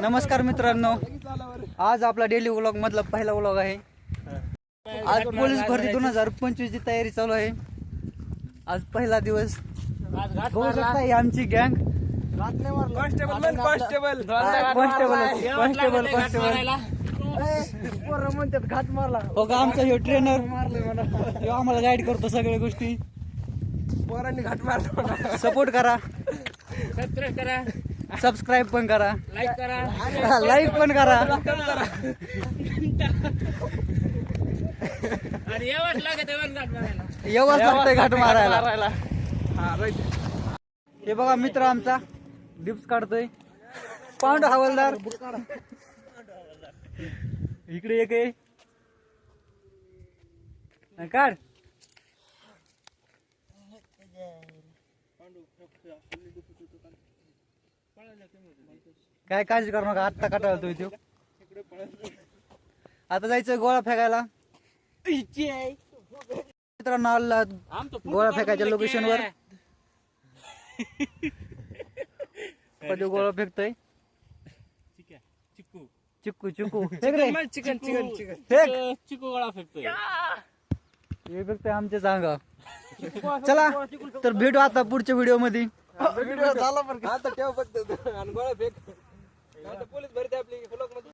नमस्कार मित्रांनो, आज आपला डेली व्लॉग मधला पहिला व्लॉग आहे। आज पोलीस भरती 2025 ची तयारी चालू आहे। आज पहिला दिवस। बघू शकता ही आमची गँग। कॉन्स्टेबल घाट मारला। बघा आमचा ह्यो ट्रेनर ह्यो आम्हाला गाईड करतो सगळ्या गोष्टी। पोरांनी घाट मारला। सपोर्ट करा, सबस्क्राइब करा, सबस्क्राइब पण करा, लाईक करा, लाईक पण करा आणि यावंच लागतंय घाट मारायला। हे बघा मित्र आमचा डिप्स काढतोय। पांडू हवालदार इकडे एक आहे, काढ। काय काळजी करू नका, आत्ता काटाळतोय तो। आता जायचं गोळा फेकायला। मित्रांनो आला गोळा फेकायच्या लोकेशन वर। गोळा फेकतोय चिक्कू चिक्कू फेक रे। चिकन चिकन चिकन फेक। चिक्कू गोळा फेकतोय, हे फेकतोय आमच्या जागा। चला तर भेटू आता पुढच्या व्हिडिओ मध्ये। व्हिडिओ झाला पण आता ठेव फक्त आणि गोळा फेक। पोलीस भरती आपली ब्लॉक मध्ये।